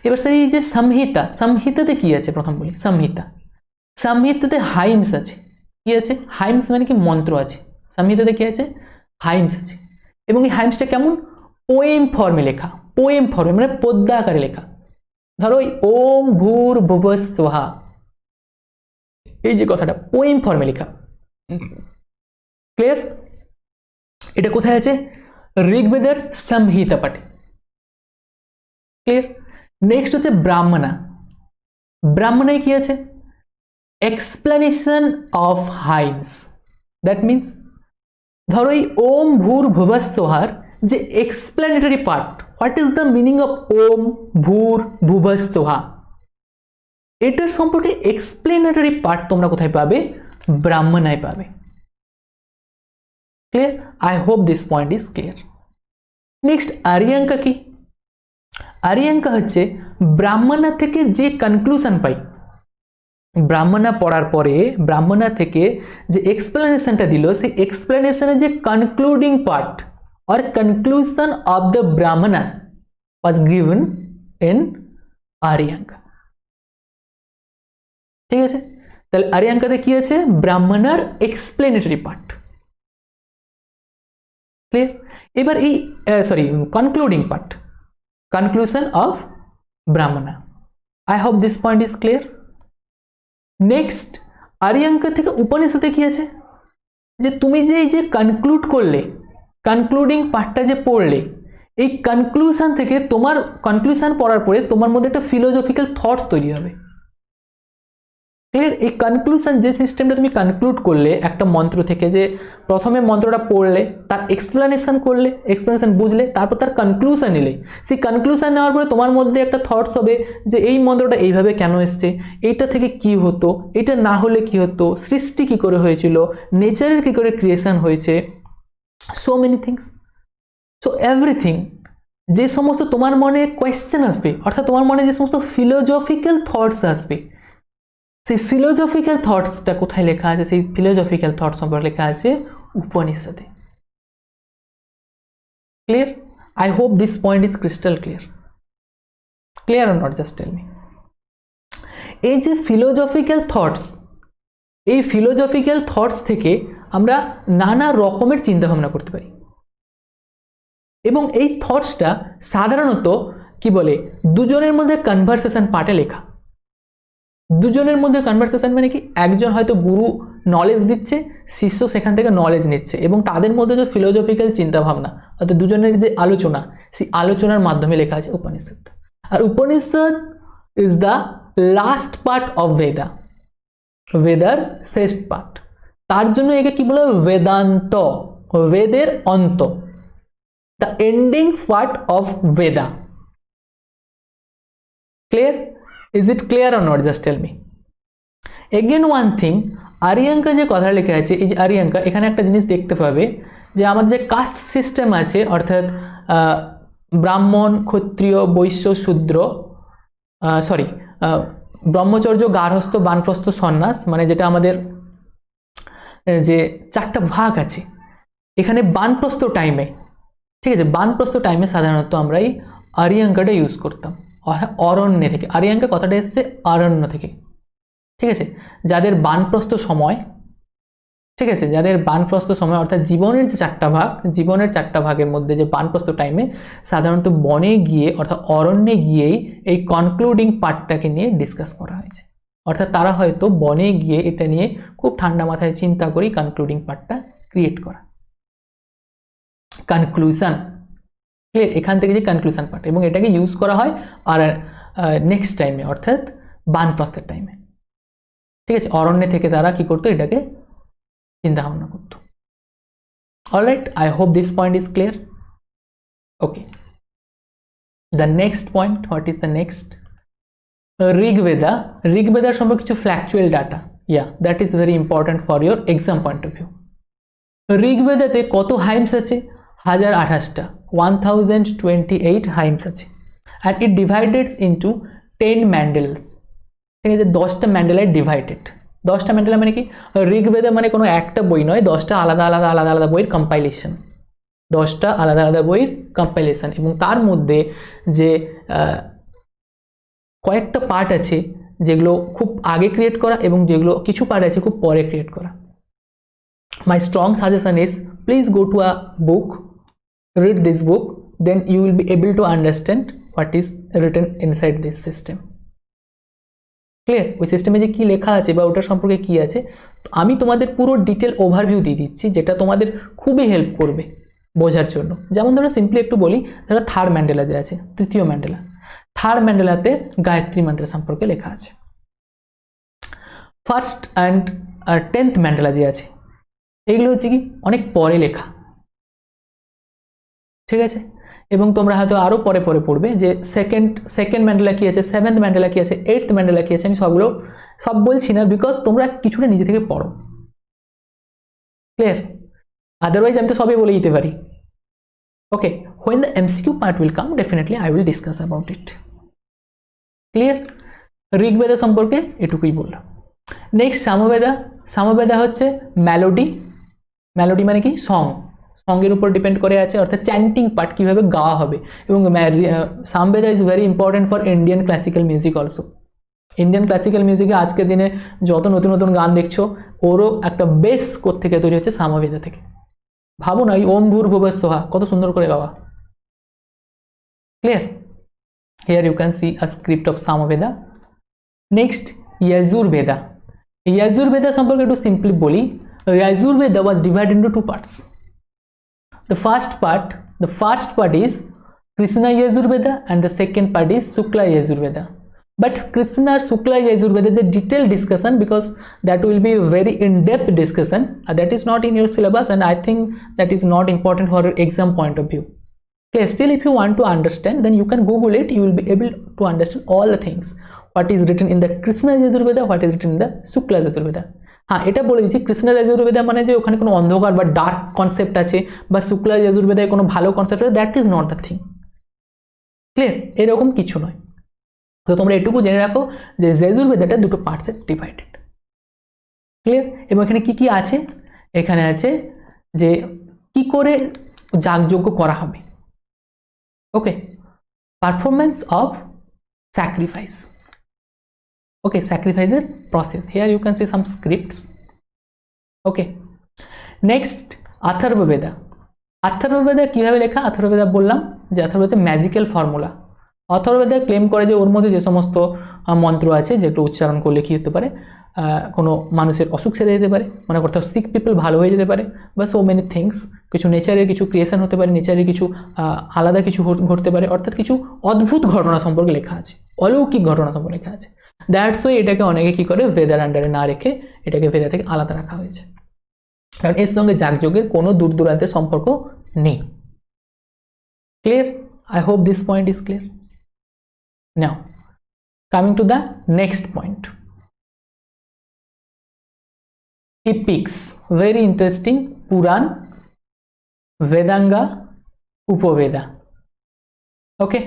এবার স্যার এই যে সংহিতা, সংহিতাতে কি আছে প্রথম বলি। সংহিতাতে হাইমস আছে। কি আছে? হাইমস মানে কি? মন্ত্র আছে। সংহিতাতে কি আছে? হাইমস আছে। এবং এই হাইমসটা কেমন? পোয়েম ফর্মে লেখা, পোয়েম ফর্মে মানে পদ্য আকারে লেখা। ধরো ওই ওম ভূর ভুবঃ স্বহা, এই যে কথাটা পোয়েম ফর্মে লেখা। ক্লিয়ার? এটা কোথায় আছে? ঋগ্বেদের সংহিতা পাঠে। ক্লিয়ার? নেক্সট হচ্ছে ব্রাহ্মণা। ব্রাহ্মণায় কি আছে? Explanation of hymns. That means ধরো এই ওম ভূর ভুবঃ স্বহার যে explanatory part, what is the meaning of ওম ভূর ভুবঃ স্বহা, এটার সম্পর্কে এক্সপ্লেনেটরি পার্ট তোমরা কোথায় পাবে? ব্রাহ্মণায় পাবে। Clear? I hope this point is clear. Next Aranyaka কি? আর্যাঙ্কা হচ্ছে ব্রাহ্মণা থেকে যে কনক্লুশন পাই, ব্রাহ্মণা পড়ার পরে ব্রাহ্মণা থেকে যে এক্সপ্লেনেশনটা দিল, সেই এক্সপ্লেনেশনের যে concluding part or conclusion of the brahmana was given in Aranyaka. ঠিক আছে? তাহলে আর্যাঙ্কাতে কি আছে? ব্রাহ্মণার এক্সপ্লেনেটরি পার্ট। ক্লিয়ার? এবার এই sorry concluding part, conclusion of Brahmana. I hope this point is clear. Next Aranyaka থেকে উপনিষদে কি আছে? যে তুমি যে এই যে কনক্লুড করলে, কনক্লুডিং পার্টটা যে পড়লে, এই কনক্লুশন থেকে তোমার কনক্লুশন পড়ার পরে তোমার মধ্যে একটা ফিলোজফিক্যাল থটস তৈরি হবে। ক্লিয়ার? এই কনক্লুশন যে সিস্টেমটা তুমি কনক্লুড করলে একটা মন্ত্র থেকে, যে প্রথমে মন্ত্রটা পড়লে, তার এক্সপ্লেনেশন করলে, এক্সপ্লেনেশন বুঝলে, তারপর তার কনক্লুশন নিলে, সেই কনক্লুশন নেওয়ার পরে তোমার মধ্যে একটা থটস হবে যে এই মন্ত্রটা এইভাবে কেন এসছে, এইটা থেকে কি হতো, এটা না হলে কি হতো, সৃষ্টি কি করে হয়েছিল, নেচারের কি করে ক্রিয়েশন হয়েছে, so many things, so everything। যে সমস্ত তোমার মনে কোয়েশ্চেন আসবে, অর্থাৎ তোমার মনে যে সমস্ত ফিলোজফিক্যাল থটস আসবে, সেই ফিলোজফিক্যাল থটসটা কোথায় লেখা আছে? সেই ফিলোজফিক্যাল থটস সম্পর্কে লেখা আছে উপনিষদে। Clear? I hope this point is crystal clear. Clear or not? Just tell me. এই যে ফিলোজফিক্যাল থটস, এই ফিলোজফিক্যাল থটস থেকে আমরা নানা রকমের চিন্তা ভাবনা করতে পারি, এবং এই থটসটা সাধারণত কি বলে, দুজনের মধ্যে কনভারসেশন পার্টে লেখা। দুজনের মধ্যে কনভারসেশন মানে কি? একজন হয়তো গুরু নলেজ দিচ্ছে, শিষ্য সেখান থেকে নলেজ নিচ্ছে, এবং তাদের মধ্যে যে ফিলোজফিক্যাল চিন্তা ভাবনা, অর্থাৎ দুজনের যে আলোচনা, সেই আলোচনার মাধ্যমে লেখা আছে উপনিষদ। আর Upanishad is the last part of Veda, বেদার শেষ পার্ট, তার জন্য একে কি বলে বেদান্ত, বেদের অন্ত, the ending part of Veda. Clear? Is it clear or not? Just tell me. Again one thing, Aranyaka যে কথা লেখা আছে, এই যে আরিয়াঙ্কা, এখানে একটা জিনিস দেখতে পাবে যে আমাদের যে কাস্ট সিস্টেম আছে, অর্থাৎ ব্রাহ্মণ, ক্ষত্রিয়, বৈশ্য, শূদ্র, ব্রহ্মচর্য, গার্হস্থ, বানপ্রস্থ, সন্ন্যাস, মানে যেটা আমাদের যে চারটা ভাগ আছে, এখানে বানপ্রস্থ টাইমে, ঠিক আছে, বানপ্রস্থ টাইমে সাধারণত আমরা এই আরিয়াঙ্কাটা ইউজ করতাম, অরণ্য থেকে। আরিয়াঙ্কা কথাটা এসছে অরণ্য থেকে, ঠিক আছে। যাদের বানপ্রস্থ সময়, ঠিক আছে, যাদের বানপ্রস্থ সময় অর্থাৎ জীবনের যে চারটা ভাগ, জীবনের চারটা ভাগের মধ্যে যে বানপ্রস্থ টাইমে সাধারণত বনে গিয়ে অর্থাৎ অরণ্যে গিয়েই এই কনক্লুডিং পার্টটাকে নিয়ে ডিসকাস করা হয়েছে। অর্থাৎ তারা হয়তো বনে গিয়ে এটা নিয়ে খুব ঠান্ডা মাথায় চিন্তা করেই কনক্লুডিং পার্টটা ক্রিয়েট করা, কনক্লুশন। ক্লিয়ার? এখান থেকে যে কনক্লুশন পার্ট, এবং এটাকে ইউজ করা হয় আর নেক্সট টাইমে অর্থাৎ বানপ্রস্থের টাইমে, ঠিক আছে। অরণ্যে থেকে তারা কি করতো, এটাকে চিন্তা ভাবনা করতো। Alright, I hope this point is clear. Okay, the next point, what is the next? Rigveda. ঋগ্বেদার সম্পর্কে কিছু factual data, that is very important for your exam point of view. ঋগ্বেদাতে কত হাইমস আছে? 1028টা, 1028 হাইমস আছে, and it divided into 10 mandals, ঠিক আছে। 10টা ম্যান্ডেলায় ডিভাইডেড। 10টা ম্যান্ডেলা মানে কি? ঋগ্বেদা মানে কোনো একটা বই নয়, 10টা আলাদা আলাদা আলাদা আলাদা বইয়ের কম্পাইলেশন, 10টা আলাদা আলাদা বইয়ের কম্পাইলেশন, এবং তার মধ্যে যে কয়েকটা পার্ট আছে যেগুলো খুব আগে ক্রিয়েট করা, এবং যেগুলো কিছু পার্ট আছে খুব পরে ক্রিয়েট করা। My strong suggestion is please go to a book, read this book, then you will be able to understand what is written inside this system. Clear? ওই সিস্টেমে যে কি লেখা আছে বা ওটার সম্পর্কে কি আছে, আমি তোমাদের পুরো ডিটেল ওভারভিউ দিয়ে দিচ্ছি, যেটা তোমাদের খুবই হেল্প করবে বোঝার জন্য। যেমন ধরো সিম্পলি একটু বলি, ধরো থার্ড ম্যান্ডেলা যে আছে, তৃতীয় ম্যান্ডেলা, থার্ড ম্যান্ডেলাতে গায়ত্রী মন্ত্র সম্পর্কে লেখা আছে। ফার্স্ট অ্যান্ড 10th ম্যান্ডেলা যে আছে, এগুলো হচ্ছে কি অনেক পরে লেখা, ঠিক আছে। এবং তোমরা হয়তো আরও পরে পরে পড়বে যে সেকেন্ড ম্যান্ডেলা কি আছে, 7th ম্যান্ডেলা কি আছে, 8th ম্যান্ডেলা কি আছে। আমি সব বলছি না, বিকজ তোমরা কিছুটা নিজে থেকে পড়ো। ক্লিয়ার? আদারওয়াইজ আমি তো সবই বলে দিতে পারি। ওকে, when the MCQ part will come, definitely I will discuss about it. Clear? Rigveda সম্পর্কে এটুকুই বললাম। নেক্সট সামবেদা। সামবেদা হচ্ছে মেলোডি। মেলোডি মানে কি? সঙ্গের উপর ডিপেন্ড করে আছে, অর্থাৎ চ্যান্টিং পার্ট কীভাবে গাওয়া হবে। এবং Samaveda is very important for Indian classical music also. Indian classical মিউজিকে আজকের দিনে যত নতুন নতুন গান দেখছো, ওরও একটা বেস থেকে তৈরি হচ্ছে সামবেদা থেকে। ভাবো না, এই ওম ভূর্ভুবঃ স্বঃ কত সুন্দর করে গাওয়া। Clear? Here you can see a script of Samaveda. Next Yajurveda. Yajurveda সম্পর্কে একটু সিম্পলি বলি। Yajurveda was divided into two parts. The first part is Krishna Yajurveda, and the second part is Shukla Yajurveda. But Krishna Shukla Yajurveda is a detailed discussion, because that will be a very in-depth discussion. That is not in your syllabus, and I think that is not important for your exam point of view. Okay, still if you want to understand, then you can Google it. You will be able to understand all the things. What is written in the Krishna Yajurveda, what is written in the Shukla Yajurveda. হ্যাঁ, এটা বলে দিচ্ছি, কৃষ্ণ যজুর্বেদা মানে যে ওখানে কোনো অন্ধকার বা ডার্ক কনসেপ্ট আছে, বা শুক্লা যজুর্বেদায় কোনো ভালো কনসেপ্ট আছে, that is not the thing. Clear? এরকম কিছু নয়। তো তোমরা এটুকু জেনে রাখো যে যজুর্বেদাটা দুটো পার্টসে ডিভাইডেড। ক্লিয়ার? এবং এখানে কি কি আছে? এখানে আছে যে কি করে যাগযজ্ঞ করা হবে। Okay, performance of sacrifice. Okay, sacrifice process. Here you can see some scripts. Okay, next Atharvaveda. Atharvaveda কিভাবে লেখা? Atharvaveda বললাম যে Atharvaveda magical formula, Atharvaveda claim করে যে ওর মধ্যে যে সমস্ত মন্ত্র আছে যেগুলো উচ্চারণ করলে কী হতে পারে, কোনো মানুষের অসুখ সেরে যেতে পারে, মানে কোথাও সিক পিপল ভালো হয়ে যেতে পারে, বা সো মেনি থিংস, কিছু নেচারের কিছু ক্রিয়েশন হতে পারে, নেচারের কিছু আলাদা কিছু ঘটতে পারে, অর্থাৎ কিছু অদ্ভুত ঘটনা সম্পর্কে লেখা আছে, অলৌকিক ঘটনা সম্পর্কে লেখা আছে। দ্যাটস ওয়াই এটাকে অনেকে কী করে বেদার আন্ডারে না রেখে এটাকে বেদা থেকে আলাদা রাখা হয়েছে, কারণ এর সঙ্গে যাগযজ্ঞের কোনো দূর দূরান্তের সম্পর্ক নেই। Clear? I hope this point is clear. Now, coming to the next point. Epics, very interesting. Puran, Vedanga, Upoveda. Okay?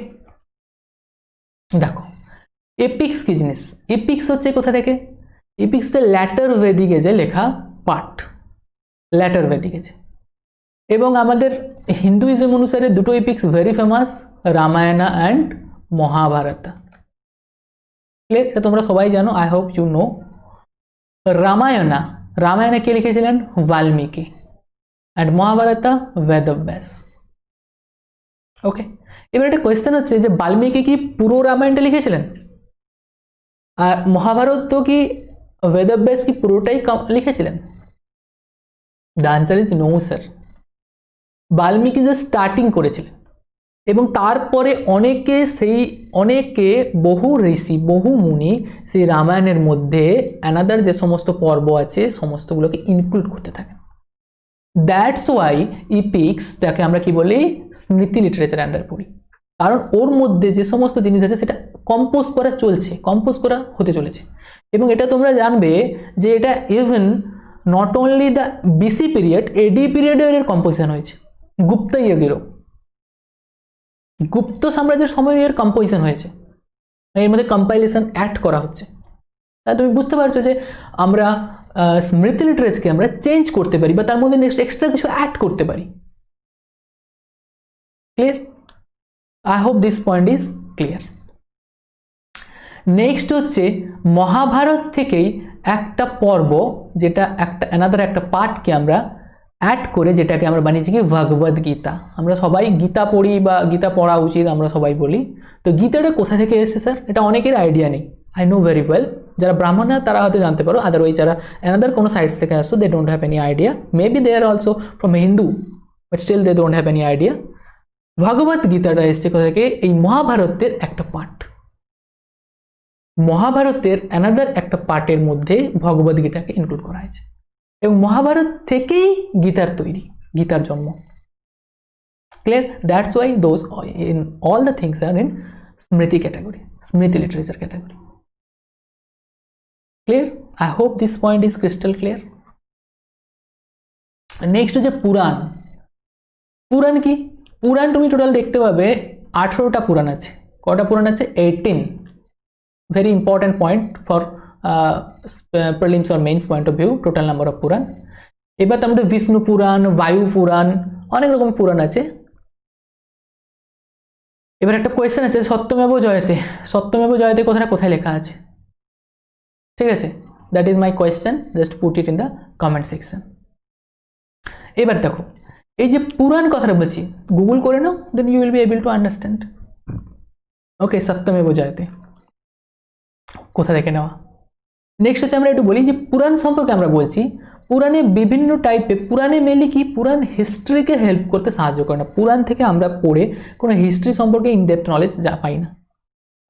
দেখো এপিক্স কি জিনিস? এপিক্স হচ্ছে কোথা থেকে? এপিক্স হচ্ছে ল্যাটার বেদিক এজে লেখা পাঠ, ল্যাটার বেদিক এজে। এবং আমাদের হিন্দুইজম অনুসারে দুটো epics very famous, Ramayana and Mahabharata. Clear? এটা তোমরা সবাই জানো, I hope you know. Ramayana কে লিখেছিলেন? বাল্মীকি। অ্যান্ড মহাভারতা বেদব্যাস। ওকে, এবার একটা কোয়েশ্চেন হচ্ছে যে বাল্মীকি কি পুরো রামায়ণটা লিখেছিলেন? আর মহাভারত তো কি বেদব্যাস কি পুরোটাই লিখেছিলেন? The answer is no sir. Valmiki যে স্টার্টিং করেছিলেন এবং তারপরে অনেকে বহু ঋষি বহু মুনি সেই রামায়ণের মধ্যে অ্যানাদার যে সমস্ত পর্ব আছে সমস্তগুলোকে ইনক্লুড করতে থাকেন। দ্যাটস ওয়াই ইপিক্সটাকে আমরা কি বলি? স্মৃতি লিটারেচার আন্ডার পড়ি, কারণ ওর মধ্যে যে সমস্ত জিনিস আছে সেটা কম্পোজ করা হতে চলেছে। এবং এটা তোমরা জানবে যে এটা even not only the BC period, AD পিরিয়ডের কম্পোজিশন হয়েছে, গুপ্ত সাম্রাজ্যের সময় এর কম্পোজিশন হয়েছে, এর মধ্যে কম্পাইলেশন অ্যাড করা হচ্ছে। তাই তুমি বুঝতে পারছো যে আমরা স্মৃতি লিটারেচারকে আমরা চেঞ্জ করতে পারি বা তার মধ্যে নেক্সট এক্সট্রা কিছু অ্যাড করতে পারি। Clear? I hope this point is clear. Next হচ্ছে মহাভারত থেকেই একটা পর্ব, যেটা অ্যানাদার একটা পার্টকে আমরা অ্যাড করে যেটাকে আমরা বানিয়েছি কি ভগবদ গীতা। আমরা সবাই গীতা পড়ি বা গীতা পড়া উচিত আমরা সবাই বলি। তো গীতাটা কোথা থেকে এসেছে স্যার? এটা অনেকের আইডিয়া নেই। আই নো ভেরি ওয়েল, যারা ব্রাহ্মণ না তারা হয়তো জানতে পারো, আদারওয়াইজ যারা অ্যানাদার কোনো সাইডস থেকে আসছো they don't have any idea, maybe they are also from Hindu but still they don't have any idea. Bhagavad গীতাটা এসেছে কোথা থেকে? এই মহাভারতের একটা পার্ট, মহাভারতের অ্যানাদার একটা পার্টের মধ্যে ভগবদ গীতাকে ইনক্লুড করা হয়েছে এবং মহাভারত থেকেই গীতার তৈরি, গীতার জন্ম। Clear? That's why those in all the things are in smriti category, smriti literature category. Clear? I hope this point is crystal clear. Next হচ্ছে পুরাণ। পুরাণ কি? পুরাণ তুমি টোটাল দেখতে পাবে 18টা পুরাণ আছে। কটা পুরাণ আছে? 18। Very important point for prelims or mains point of view, total number of Purana. এবার তার মধ্যে বিষ্ণু পুরাণ, বায়ু পুরাণ, অনেক রকম পুরাণ আছে। এবার একটা কোয়েশ্চেন আছে, সত্যমেব জয়তে। সত্যমেব জয়তে কথাটা কোথায় লেখা আছে? ঠিক আছে, that is my question, just put it in the comment section. এবার দেখো এই যে পুরাণ কথাটা বলছি, গুগল করে নাও, then you will be able to understand. Okay, সত্যমেব জয়তে কোথা থেকে নেওয়া। নেক্সট হচ্ছে আমরা একটু বলি যে পুরাণ সম্পর্কে আমরা বলছি, পুরাণে বিভিন্ন টাইপের, পুরাণে মেনলি কি পুরাণ হিস্ট্রিকে হেল্প করতে সাহায্য করে না। পুরাণ থেকে আমরা পড়ে কোনো হিস্ট্রি সম্পর্কে ইনডেপথ নলেজ যা পাই না।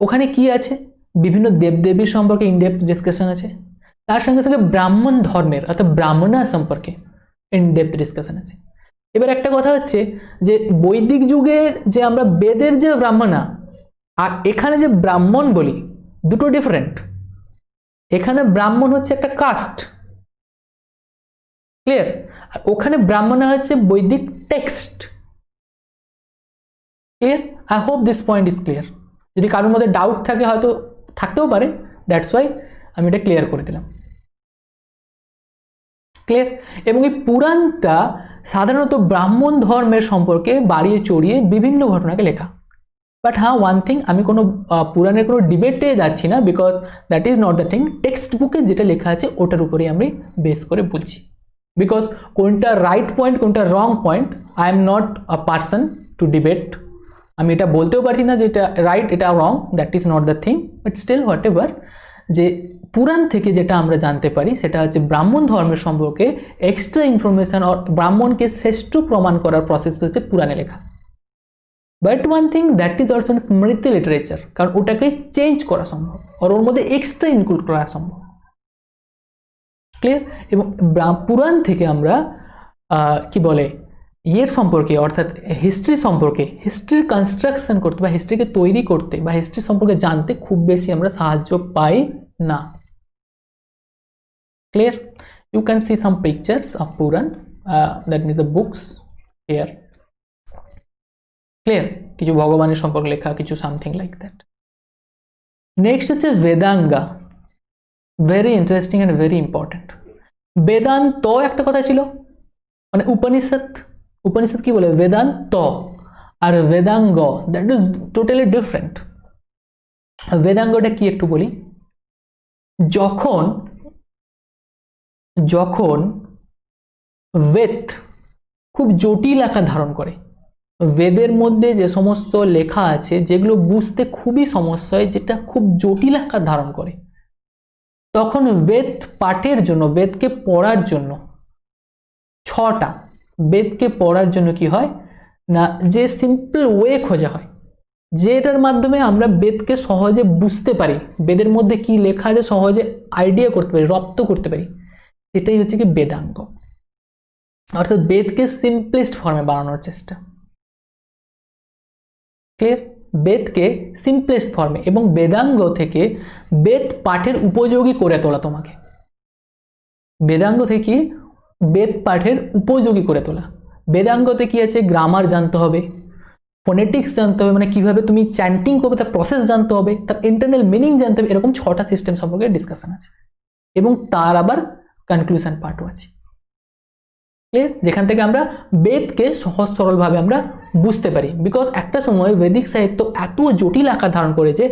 ওখানে কি আছে? বিভিন্ন দেবদেবীর সম্পর্কে ইনডেপথ ডিসকাশন আছে, তার সঙ্গে সঙ্গে ব্রাহ্মণ ধর্মের অর্থাৎ ব্রাহ্মণা সম্পর্কে ইনডেপথ ডিসকাশন আছে। এবার একটা কথা হচ্ছে যে বৈদিক যুগের যে আমরা বেদের যে ব্রাহ্মণা আর এখানে যে ব্রাহ্মণ বলি দুটো ডিফারেন্ট। এখানে ব্রাহ্মণ হচ্ছে একটা কাস্ট, ক্লিয়ার? আর ওখানে ব্রাহ্মণা হচ্ছে বৈদিক text. Clear? I hope this point is clear. যদি কারোর মধ্যে ডাউট থাকে হয়তো থাকতেও পারে, দ্যাটস ওয়াই আমি এটা ক্লিয়ার করে দিলাম। ক্লিয়ার? এবং এই পুরাণটা সাধারণত ব্রাহ্মণ ধর্মের সম্পর্কে বাড়িয়ে চড়িয়ে বিভিন্ন ঘটনাকে লেখা। বাট হ্যাঁ, ওয়ান থিং, আমি কোনো পুরাণের কোনো ডিবেটে যাচ্ছি না, because that is not the thing. Text বুকে যেটা লেখা আছে ওটার উপরেই আমি বেস করে বলছি, বিকজ কোনটা রাইট পয়েন্ট কোনটা wrong point, I am not a person to debate আমি এটা বলতেও পারছি না যে এটা রাইট এটা wrong, that is not the thing, but still whatever, যে পুরাণ থেকে যেটা আমরা জানতে পারি সেটা হচ্ছে ব্রাহ্মণ ধর্মের সম্পর্কে এক্সট্রা ইনফরমেশন আর ব্রাহ্মণকে শ্রেষ্ঠ প্রমাণ করার প্রসেস হচ্ছে পুরাণে লেখা। But one thing that is also স্মৃতি লিটারেচার, কারণ ওটাকে চেঞ্জ করা সম্ভব আর ওর মধ্যে এক্সট্রা ইনক্লুড করা সম্ভব। ক্লিয়ার? এবং পুরাণ থেকে আমরা কি বলে ইয়ের সম্পর্কে অর্থাৎ হিস্ট্রি সম্পর্কে, হিস্ট্রির কনস্ট্রাকশন করতে বা হিস্ট্রিকে তৈরি করতে বা হিস্ট্রি সম্পর্কে জানতে খুব বেশি আমরা সাহায্য পাই না। Clear? You can see some pictures of Purana, that means the books here. Clear? কিছু ভগবানের সম্পর্কে লেখা, কিছু সামথিং লাইক দ্যাট। নেক্সট হচ্ছে Vedanga, very interesting and very important. Vedanta একটা কথা ছিল, মানে উপনিষদ, উপনিষদ কি বলে বেদান্ত, আর Vedanga that is totally different. বেদাঙ্গটা কি একটু বলি। যখন যখন বেদ খুব জটিল আকার ধারণ করে, বেদের মধ্যে যে সমস্ত লেখা আছে যেগুলো বুঝতে খুবই সমস্যা হয়, যেটা খুব জটিল আকার ধারণ করে, তখন বেদ পাঠের জন্য, বেদকে পড়ার জন্য ছটা বেদকে পড়ার জন্য কি হয় না, যে সিম্পল ওয়ে খোঁজা হয়, যেটার মাধ্যমে আমরা বেদকে সহজে বুঝতে পারি, বেদের মধ্যে কি লেখা আছে সহজে আইডিয়া করতে পারি, রপ্ত করতে পারি, এটাই হচ্ছে কি বেদাঙ্গ। অর্থাৎ বেদকে সিম্পলেস্ট ফর্মে বানানোর চেষ্টা। ক্লিয়ার? বেদকে সিম্পলেস্ট ফর্মে এবং বেদাঙ্গ থেকে বেদ পাঠের উপযোগী করে তোলা তোমাকে, বেদাঙ্গ থেকে বেদ পাঠের উপযোগী করে তোলা। বেদাঙ্গতে কি আছে, গ্রামার জানতে হবে, ফোনেটিক্স জানতে হবে, মানে কিভাবে তুমি চ্যান্টিং করবে তার প্রসেস জানতে হবে, তার ইন্টারনাল মিনিং জানতে হবে, এরকম 6টা সিস্টেম সম্পর্কে ডিসকাশন আছে এবং তার আবার কনক্লুশন পার্টও আছে। ক্লিয়ার? যেখান থেকে আমরা বেদকে সহজ সরলভাবে আমরা বুঝতে পারি, বিকজ একটা সময় বৈদিক সাহিত্য এত জটিল আকার ধারণ করেছে,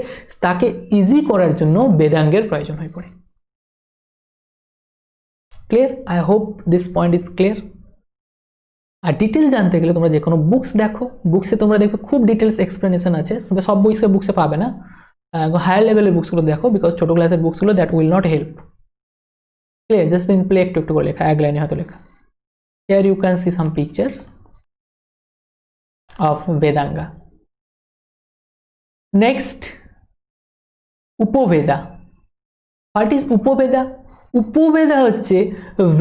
তাকে ইজি করার জন্য বেদাঙ্গের প্রয়োজন হয়ে পড়ে। Clear? I hope this point is clear. আর ডিটেল জানতে গেলে তোমরা যে কোনো বুকস দেখো, বুকসে তোমরা দেখবে খুব ডিটেলস এক্সপ্লেনেশন আছে, সব বুকসে পাবে না, হায়ার লেভেলের বুকসগুলো দেখো, বিকজ ছোটো ক্লাসের বুকসগুলো that will not help. Clear? Just simply একটু একটু করে লেখা, এক লাইনে হয়তো লেখা। Here you can see some pictures of Vedanga. Next, Upoveda. What is Upoveda? Upaveda হচ্ছে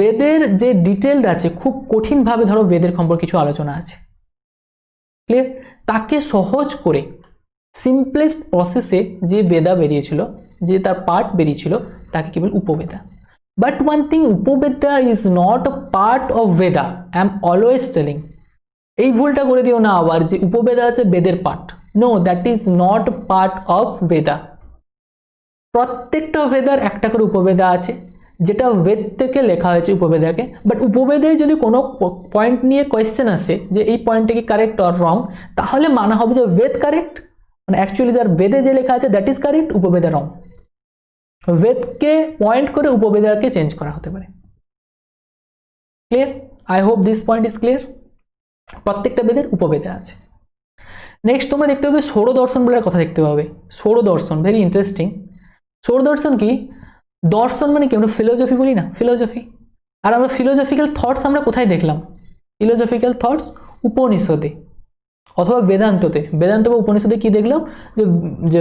বেদের যে ডিটেলড আছে, খুব কঠিন ভাবে ধরো বেদের সম্পর্কে কিছু আলোচনা আছে, ক্লিয়ার, তাকে সহজ করে সিম্পলেস্ট প্রসেসে যে বেদা বেরিয়েছিল, যে তার পার্ট বেরিয়েছিল, তাকে কি বলে Upaveda. But one thing, Upoveda is not a part of Veda. I am always telling. এই ভুলটা করে দিও না আবার যে উপবেদা আছে বেদের part. No, that is not part of Veda. প্রত্যেকটা বেদার একটা করে উপবেদা আছে, যেটা বেদ থেকে লেখা হয়েছে উপবেদাকে। বাট উপবেদায় যদি কোনো পয়েন্ট নিয়ে কোয়েশ্চেন আসে যে এই পয়েন্টটা কি কারেক্ট অর রং, তাহলে মানা হবে যে বেদ কারেক্ট, মানে অ্যাকচুয়ালি যার বেদে যে লেখা আছে that is correct, Upaveda wrong. বেদকে পয়েন্ট করে উপবেদাকে চেঞ্জ করা হতে পারে। Clear? I hope this point is clear. প্রত্যেকটা বেদের উপবেদা আছে। নেক্সট তোমরা দেখতে পাবে ষোড় দর্শন বলে কথা দেখতে পাবে। ষোড় দর্শন ভেরি ইন্টারেস্টিং। ষোড় দর্শন কি? দর্শন মানে কি? আমরা ফিলোসফি বলি না, ফিলোসফি। আর আমরা ফিলোসফিক্যাল থটস আমরা কোথায় দেখলাম? ফিলোসফিক্যাল থটস উপনিষদে অথবা বেদান্ততে। বেদান্ত বা উপনিষদে কি দেখলাম? যে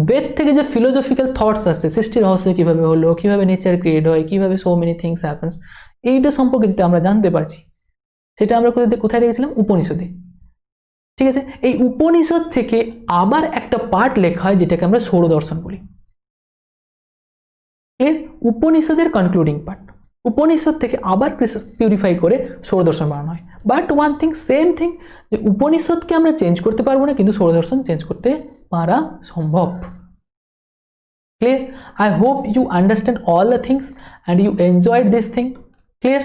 বেদ থেকে যে ফিলোসফিক্যাল থটস আসছে, সৃষ্টির রহস্য কীভাবে হলো, কীভাবে নেচার ক্রিয়েট হয়, কীভাবে সো মেনি থিংস হ্যাপেন্স, এইটা সম্পর্কে যেটা আমরা জানতে পারছি, সেটা আমরা কোথায় দেখেছিলাম? উপনিষদে। ঠিক আছে? এই উপনিষদ থেকে আবার একটা পার্ট লেখা হয় যেটাকে আমরা ষোড় দর্শন বলি। ক্লিয়ার? উপনিষদের কনক্লুডিং পার্ট, উপনিষদ থেকে আবার পিউরিফাই করে ষোড় দর্শন বানানো হয়। But one thing, same thing, যে উপনিষদকে আমরা চেঞ্জ করতে পারবো না, কিন্তু ষোড় দর্শন চেঞ্জ করতে পারা সম্ভব। Clear? I hope you understand all the things and you enjoyed this thing. Clear?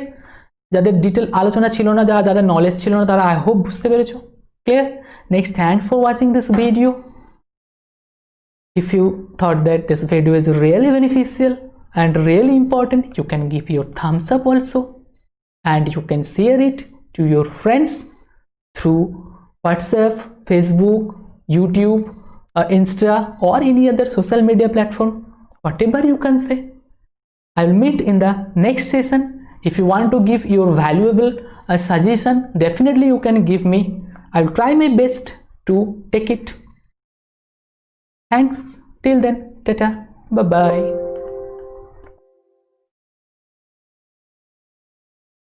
যাদের ডিটেল আলোচনা ছিল না, যাদের নলেজ ছিল না, তারা আই হোপ বুঝতে পেরেছো। Clear? Next, thanks for watching this video. If you thought that this video is really beneficial and really important, you can give your thumbs up also, and you can share it to your friends through WhatsApp, Facebook, YouTube, Insta, or any other social media platform, whatever you can say. I will meet in the next session. If you want to give your valuable suggestion, definitely you can give me. I will try my best to take it. Thanks. Till then, tata, bye bye.